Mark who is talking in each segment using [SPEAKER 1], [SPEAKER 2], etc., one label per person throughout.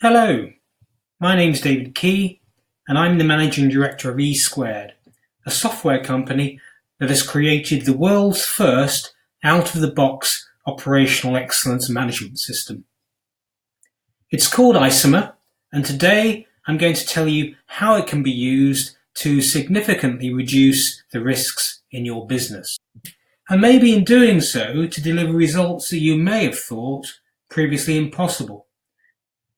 [SPEAKER 1] Hello, my name's David Key and I'm the Managing Director of E Squared, a software company that has created the world's first out-of-the-box operational excellence management system. It's called Isoma, and today I'm going to tell you how it can be used to significantly reduce the risks in your business. And maybe in doing so to deliver results that you may have thought previously impossible.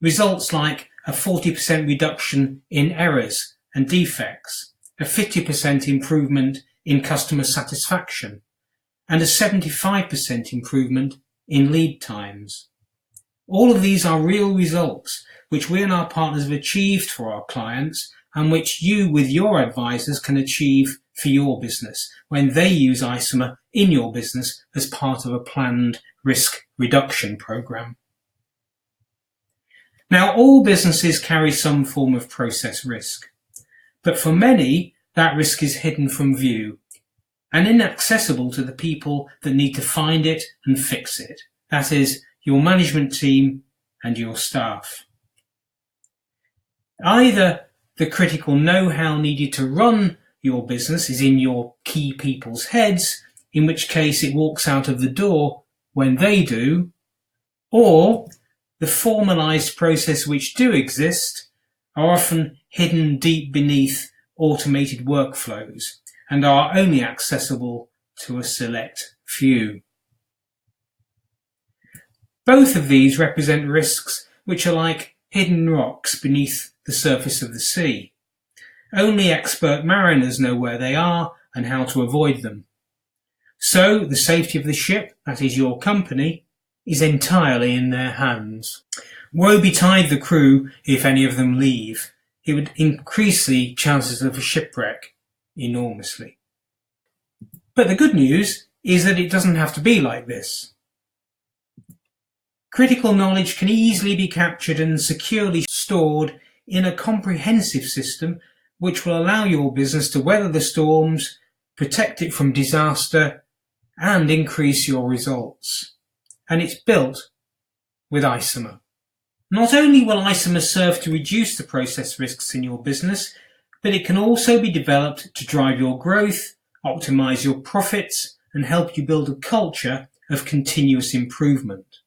[SPEAKER 1] Results like a 40% reduction in errors and defects, a 50% improvement in customer satisfaction, and a 75% improvement in lead times. All of these are real results which we and our partners have achieved for our clients and which you with your advisors can achieve for your business when they use Isoma in your business as part of a planned risk reduction program. Now, all businesses carry some form of process risk, but for many, that risk is hidden from view and inaccessible to the people that need to find it and fix it. That is, your management team and your staff. Either the critical know-how needed to run your business is in your key people's heads, in which case it walks out of the door when they do, or the formalized processes which do exist are often hidden deep beneath automated workflows and are only accessible to a select few. Both of these represent risks which are like hidden rocks beneath the surface of the sea. Only expert mariners know where they are and how to avoid them. So the safety of the ship, that is your company, is entirely in their hands. Woe betide the crew if any of them leave. It would increase the chances of a shipwreck enormously. But the good news is that it doesn't have to be like this. Critical knowledge can easily be captured and securely stored in a comprehensive system which will allow your business to weather the storms, protect it from disaster, and increase your results. And it's built with Isoma. Not only will Isoma serve to reduce the process risks in your business, but it can also be developed to drive your growth, optimize your profits, and help you build a culture of continuous improvement.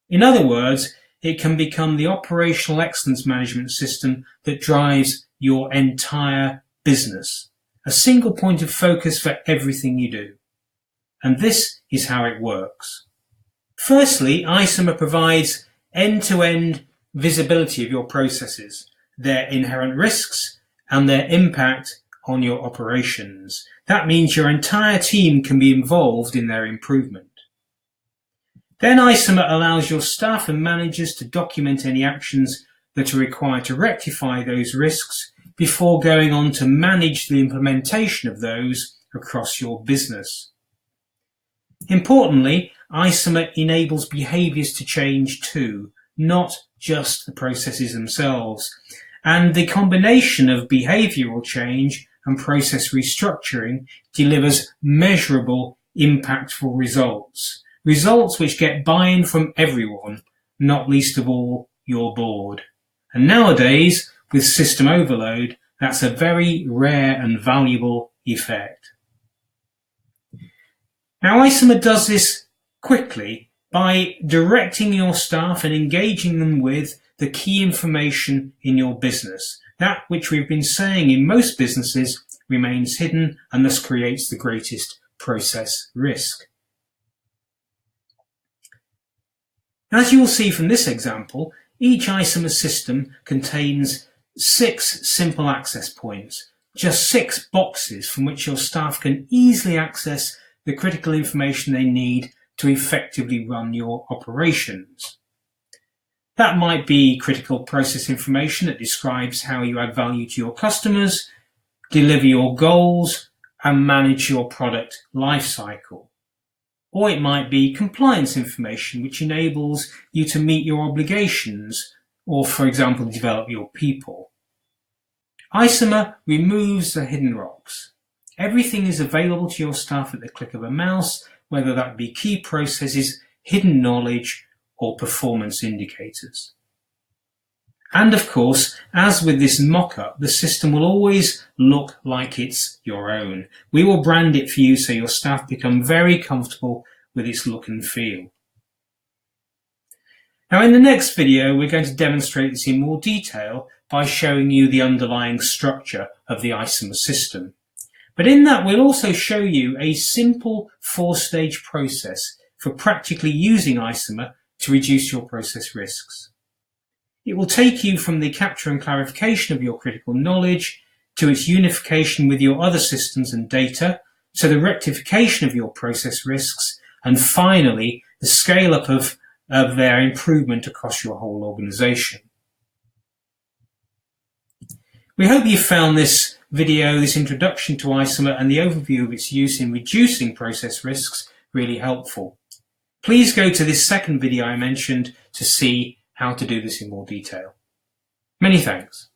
[SPEAKER 1] In other words, it can become the operational excellence management system that drives your entire business, a single point of focus for everything you do. And this is how it works. Firstly, Isoma provides end-to-end visibility of your processes, their inherent risks, and their impact on your operations. That means your entire team can be involved in their improvement. Then Isoma allows your staff and managers to document any actions that are required to rectify those risks before going on to manage the implementation of those across your business. Importantly, Isoma enables behaviours to change too, not just the processes themselves. And the combination of behavioural change and process restructuring delivers measurable, impactful results. Results which get buy-in from everyone, not least of all your board. And nowadays, with system overload, that's a very rare and valuable effect. Now, Isoma does this quickly by directing your staff and engaging them with the key information in your business. That which we've been saying in most businesses remains hidden and thus creates the greatest process risk. As you will see from this example, each Isoma system contains 6 simple access points, just 6 boxes from which your staff can easily access the critical information they need to effectively run your operations. That might be critical process information that describes how you add value to your customers, deliver your goals, and manage your product lifecycle. Or it might be compliance information which enables you to meet your obligations or, for example, develop your people. Isoma removes the hidden rocks. Everything is available to your staff at the click of a mouse, whether that be key processes, hidden knowledge, or performance indicators. And of course, as with this mock-up, the system will always look like it's your own. We will brand it for you so your staff become very comfortable with its look and feel. Now in the next video, we're going to demonstrate this in more detail by showing you the underlying structure of the Isoma system. But in that, we'll also show you a simple 4-stage process for practically using Isoma to reduce your process risks. It will take you from the capture and clarification of your critical knowledge to its unification with your other systems and data, to the rectification of your process risks, and finally, the scale-up of their improvement across your whole organization. We hope you found this video, this introduction to Isoma and the overview of its use in reducing process risks really helpful. Please go to this second video I mentioned to see how to do this in more detail. Many thanks.